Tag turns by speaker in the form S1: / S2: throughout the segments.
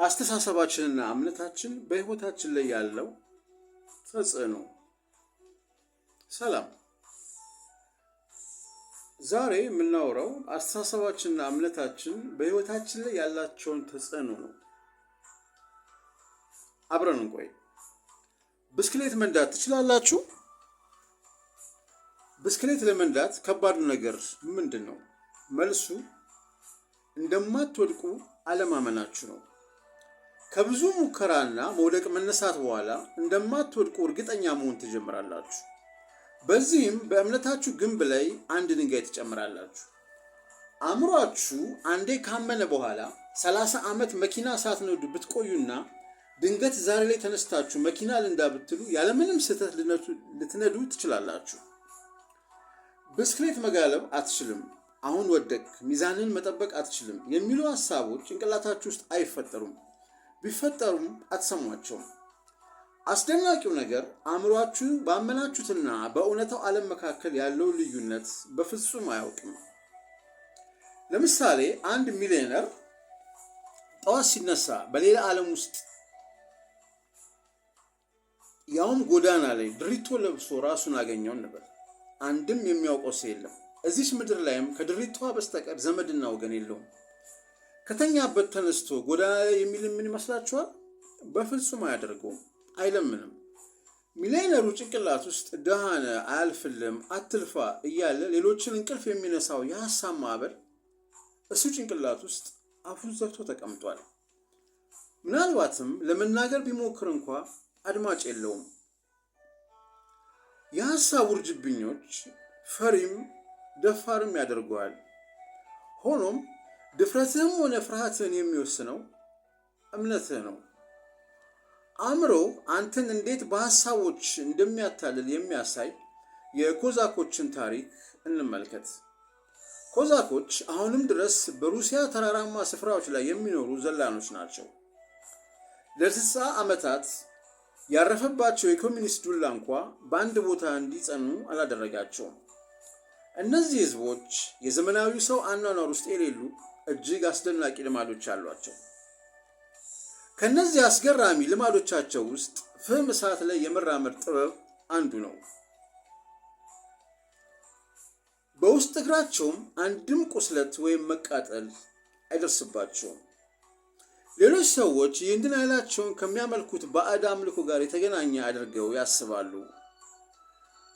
S1: አስተሳሰባችንና እምነታችን በህይወታችን ላይ ያለው ተጽዕኖ። ሰላም። ዛሬ የምናወራው አስተሳሰባችንና እምነታችን በህይወታችን ላይ ያላቸውን ተጽዕኖ ነው። አብረን እንቆይ። ብስክሌት መንዳት ትችላላችሁ? ብስክሌት ለመንዳት ከባዱ ነገር ምንድን ነው? መልሱ እንደማትወድቁ አለማመናችሁ ነው። ከብዙ ሙከራና መውደቅ መነሳት በኋላ እንደማትወድቁ እርግጠኛ መሆን ትጀምራላችሁ። በዚህም በእምነታችሁ ግንብ ላይ አንድ ድንጋይ ትጨምራላችሁ። አእምሯችሁ አንዴ ካመነ በኋላ 30 ዓመት መኪና ሳትነዱ ብትቆዩና ድንገት ዛሬ ላይ ተነስታችሁ መኪና ልንዳ ብትሉ ያለምንም ስህተት ልትነዱ ትችላላችሁ። ብስክሌት መጋለብ አትችልም፣ አሁን ወደቅ፣ ሚዛንን መጠበቅ አትችልም የሚሉ ሐሳቦች ጭንቅላታችሁ ውስጥ አይፈጠሩም። ቢፈጠሩም አትሰሟቸውም። አስደናቂው ነገር አእምሯችሁ ባመናችሁትና በእውነታው ዓለም መካከል ያለው ልዩነት በፍጹም አያውቅም። ለምሳሌ አንድ ሚሊዮነር ጠዋት ሲነሳ በሌላ ዓለም ውስጥ ያውም ጎዳና ላይ ድሪቶ ለብሶ ራሱን አገኘው እንበል። አንድም የሚያውቀው ሰው የለም። እዚች ምድር ላይም ከድሪቶዋ በስተቀር ዘመድና ወገን የለውም። ከተኛበት ተነስቶ ጎዳና ላይ የሚልም ምን ይመስላችኋል? በፍጹም አያደርገውም፣ አይለምንም። ሚሊዮነሩ ጭንቅላት ውስጥ ደሃነ፣ አያልፍልም፣ አትልፋ እያለ ሌሎችን እንቅልፍ የሚነሳው የሐሳብ ማዕበል እሱ ጭንቅላት ውስጥ አፉን ዘግቶ ተቀምጧል። ምናልባትም ለመናገር ቢሞክር እንኳ አድማጭ የለውም። የሐሳብ ውርጅብኞች ፈሪም ደፋርም ያደርገዋል። ሆኖም ድፍረትህም ሆነ ፍርሃትህን የሚወስነው እምነትህ ነው። አእምሮ አንተን እንዴት በሐሳቦች እንደሚያታልል የሚያሳይ የኮዛኮችን ታሪክ እንመልከት። ኮዛኮች አሁንም ድረስ በሩሲያ ተራራማ ስፍራዎች ላይ የሚኖሩ ዘላኖች ናቸው። ለ60 ዓመታት ያረፈባቸው የኮሚኒስት ዱላ እንኳ በአንድ ቦታ እንዲጸኑ አላደረጋቸውም። እነዚህ ህዝቦች የዘመናዊ ሰው አኗኗር ውስጥ የሌሉ እጅግ አስደናቂ ልማዶች አሏቸው። ከነዚህ አስገራሚ ልማዶቻቸው ውስጥ ፍም እሳት ላይ የመራመድ ጥበብ አንዱ ነው። በውስጥ እግራቸውም አንድም ቁስለት ወይም መቃጠል አይደርስባቸውም። ሌሎች ሰዎች ይህንን ኃይላቸውን ከሚያመልኩት ባዕድ አምልኮ ጋር የተገናኘ አድርገው ያስባሉ።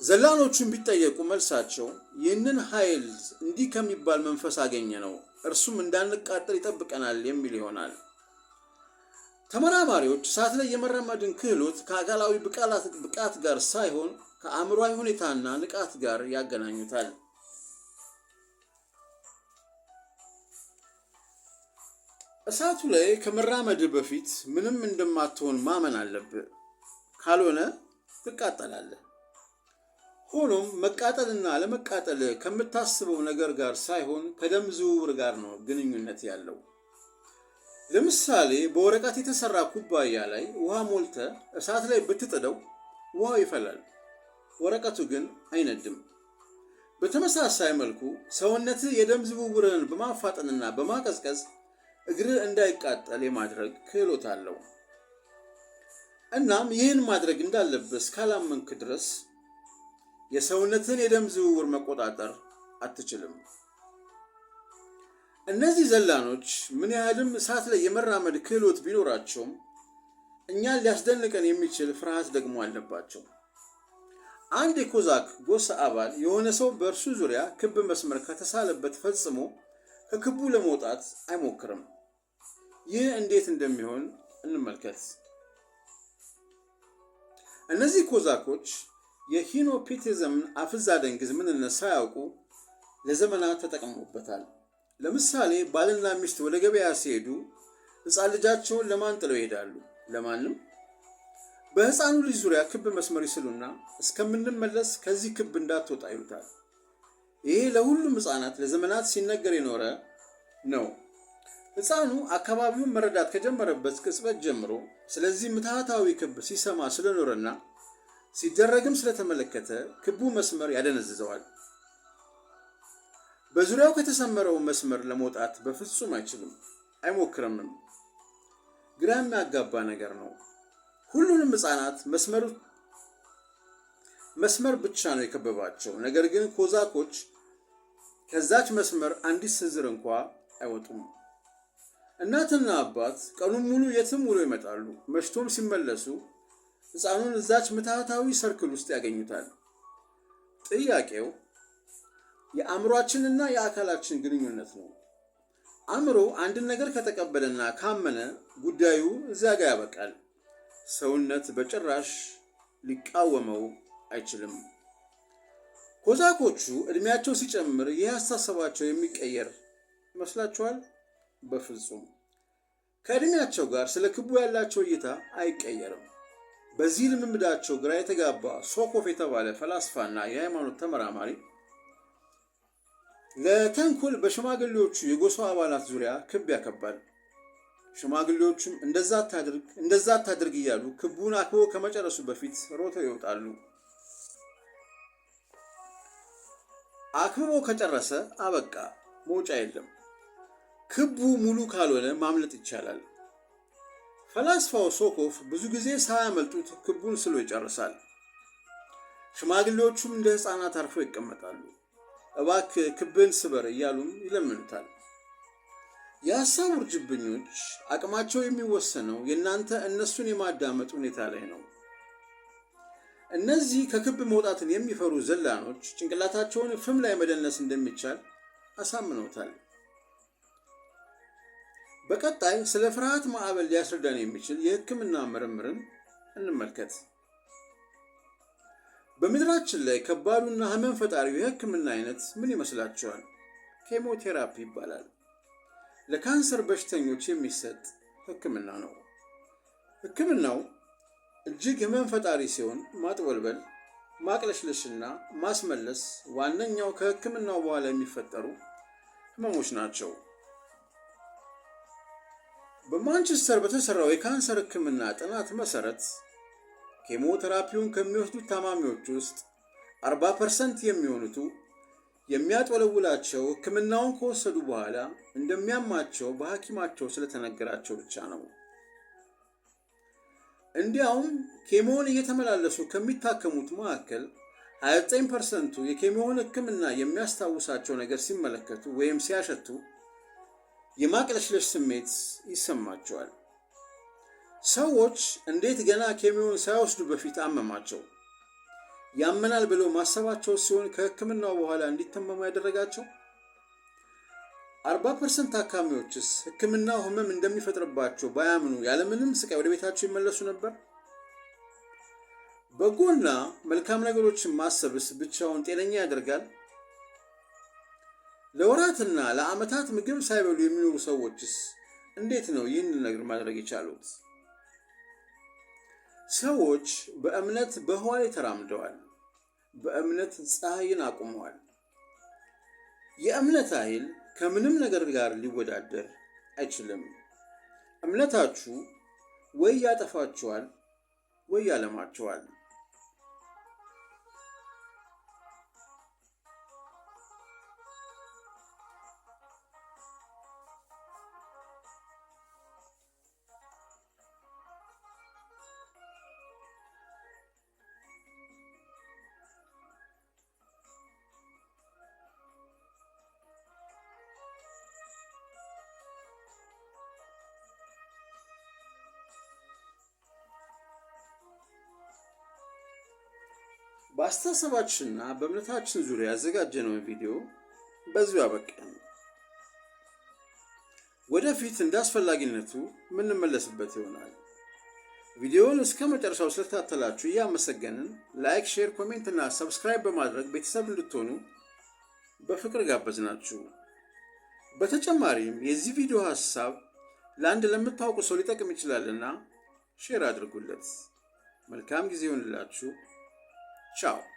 S1: ዘላኖቹን ቢጠየቁ መልሳቸው ይህንን ኃይል እንዲህ ከሚባል መንፈስ አገኘ ነው፣ እርሱም እንዳንቃጠል ይጠብቀናል የሚል ይሆናል። ተመራማሪዎች እሳት ላይ የመራመድን ክህሎት ከአካላዊ ብቃት ጋር ሳይሆን ከአእምሯዊ ሁኔታና ንቃት ጋር ያገናኙታል። እሳቱ ላይ ከመራመድ በፊት ምንም እንደማትሆን ማመን አለብህ፣ ካልሆነ ትቃጠላለህ። ሆኖም መቃጠልና ለመቃጠል ከምታስበው ነገር ጋር ሳይሆን ከደም ዝውውር ጋር ነው ግንኙነት ያለው። ለምሳሌ በወረቀት የተሰራ ኩባያ ላይ ውሃ ሞልተ እሳት ላይ ብትጥደው ውሃው ይፈላል፣ ወረቀቱ ግን አይነድም። በተመሳሳይ መልኩ ሰውነትህ የደም ዝውውርን በማፋጠንና በማቀዝቀዝ እግርህ እንዳይቃጠል የማድረግ ክህሎት አለው። እናም ይህን ማድረግ እንዳለብህ እስካላመንክ ድረስ የሰውነትን የደም ዝውውር መቆጣጠር አትችልም። እነዚህ ዘላኖች ምን ያህልም እሳት ላይ የመራመድ ክህሎት ቢኖራቸውም እኛን ሊያስደንቀን የሚችል ፍርሃት ደግሞ አለባቸው። አንድ የኮዛክ ጎሳ አባል የሆነ ሰው በእርሱ ዙሪያ ክብ መስመር ከተሳለበት ፈጽሞ ከክቡ ለመውጣት አይሞክርም። ይህ እንዴት እንደሚሆን እንመልከት። እነዚህ ኮዛኮች የሂኖፒቲዝምን አፍዛ ደንግዝ ምንነት ሳያውቁ ለዘመናት ተጠቅመውበታል። ለምሳሌ ባልና ሚስት ወደ ገበያ ሲሄዱ ሕፃን ልጃቸውን ለማን ጥለው ይሄዳሉ? ለማንም። በሕፃኑ ልጅ ዙሪያ ክብ መስመር ይስሉና እስከምንመለስ ከዚህ ክብ እንዳትወጣ ይሉታል። ይሄ ለሁሉም ሕፃናት ለዘመናት ሲነገር የኖረ ነው። ሕፃኑ አካባቢውን መረዳት ከጀመረበት ቅጽበት ጀምሮ ስለዚህ ምትሃታዊ ክብ ሲሰማ ስለኖረና ሲደረግም ስለተመለከተ ክቡ መስመር ያደነዝዘዋል። በዙሪያው ከተሰመረው መስመር ለመውጣት በፍጹም አይችልም፣ አይሞክርምም። ግራ የሚያጋባ ነገር ነው። ሁሉንም ሕፃናት መስመር ብቻ ነው የከበባቸው። ነገር ግን ኮዛኮች ከዛች መስመር አንዲት ስንዝር እንኳ አይወጡም። እናትና አባት ቀኑን ሙሉ የትም ውሎ ይመጣሉ። መሽቶም ሲመለሱ ሕፃኑን እዛች ምትሃታዊ ሰርክል ውስጥ ያገኙታል። ጥያቄው የአእምሯችንና የአካላችን ግንኙነት ነው። አእምሮ አንድን ነገር ከተቀበለና ካመነ ጉዳዩ እዚያ ጋር ያበቃል። ሰውነት በጭራሽ ሊቃወመው አይችልም። ኮዛኮቹ ዕድሜያቸው ሲጨምር ይህ አስተሳሰባቸው የሚቀየር ይመስላችኋል? በፍጹም። ከዕድሜያቸው ጋር ስለ ክቡ ያላቸው እይታ አይቀየርም። በዚህ ልምምዳቸው ግራ የተጋባ ሶኮፍ የተባለ ፈላስፋና የሃይማኖት ተመራማሪ ለተንኮል በሽማግሌዎቹ የጎሳው አባላት ዙሪያ ክብ ያከባል። ሽማግሌዎቹም እንደዛ አታድርግ እያሉ ክቡን አክቦ ከመጨረሱ በፊት ሮተው ይወጣሉ። አክብቦ ከጨረሰ አበቃ፣ መውጫ የለም። ክቡ ሙሉ ካልሆነ ማምለጥ ይቻላል። ፈላስፋው ሶኮፍ ብዙ ጊዜ ሳያመልጡት ክቡን ስሎ ይጨርሳል። ሽማግሌዎቹም እንደ ሕፃናት አርፈው ይቀመጣሉ። እባክህ ክብን ስበር እያሉም ይለምኑታል። የሐሳብ ውርጅብኞች አቅማቸው የሚወሰነው የእናንተ እነሱን የማዳመጥ ሁኔታ ላይ ነው። እነዚህ ከክብ መውጣትን የሚፈሩ ዘላኖች ጭንቅላታቸውን ፍም ላይ መደነስ እንደሚቻል አሳምነውታል። በቀጣይ ስለ ፍርሃት ማዕበል ሊያስረዳን የሚችል የሕክምና ምርምርን እንመልከት። በምድራችን ላይ ከባዱና ህመም ፈጣሪው የሕክምና አይነት ምን ይመስላችኋል? ኬሞቴራፒ ይባላል። ለካንሰር በሽተኞች የሚሰጥ ሕክምና ነው። ሕክምናው እጅግ ህመም ፈጣሪ ሲሆን ማጥወልበል፣ ማቅለሽለሽና ማስመለስ ዋነኛው ከሕክምናው በኋላ የሚፈጠሩ ህመሞች ናቸው። በማንቸስተር በተሰራው የካንሰር ሕክምና ጥናት መሰረት ኬሞቴራፒውን ከሚወስዱት ታማሚዎች ውስጥ 40% የሚሆኑቱ የሚያጥወለውላቸው ሕክምናውን ከወሰዱ በኋላ እንደሚያማቸው በሐኪማቸው ስለተነገራቸው ብቻ ነው። እንዲያውም ኬሞን እየተመላለሱ ከሚታከሙት መካከል 29%ቱ የኬሞን ሕክምና የሚያስታውሳቸው ነገር ሲመለከቱ ወይም ሲያሸቱ የማቅለሽለሽ ስሜት ይሰማቸዋል። ሰዎች እንዴት ገና ኬሞን ሳይወስዱ በፊት አመማቸው? ያመናል ብለው ማሰባቸው ሲሆን ከሕክምናው በኋላ እንዲታመሙ ያደረጋቸው? 40% ታካሚዎችስ ሕክምናው ህመም እንደሚፈጥርባቸው ባያምኑ ያለምንም ስቃይ ወደ ቤታቸው ይመለሱ ነበር? በጎና መልካም ነገሮችን ማሰብስ ብቻውን ጤነኛ ያደርጋል? ለወራትና ለዓመታት ምግብ ሳይበሉ የሚኖሩ ሰዎችስ እንዴት ነው ይህንን ነገር ማድረግ የቻሉት? ሰዎች በእምነት በህዋ ላይ ተራምደዋል። በእምነት ፀሐይን አቁመዋል። የእምነት ኃይል ከምንም ነገር ጋር ሊወዳደር አይችልም። እምነታችሁ ወይ ያጠፋችኋል ወይ ያለማችኋል። በአስተሳሰባችንና በእምነታችን ዙሪያ ያዘጋጀነውን ቪዲዮ በዚሁ አበቃን። ወደፊት እንደ አስፈላጊነቱ የምንመለስበት ይሆናል። ቪዲዮውን እስከ መጨረሻው ስለተከታተላችሁ እያመሰገንን ላይክ፣ ሼር፣ ኮሜንት እና ሰብስክራይብ በማድረግ ቤተሰብ እንድትሆኑ በፍቅር ጋበዝናችሁ። በተጨማሪም የዚህ ቪዲዮ ሐሳብ ለአንድ ለምታውቁ ሰው ሊጠቅም ይችላልና ሼር አድርጉለት። መልካም ጊዜ ይሁንላችሁ። Ciao.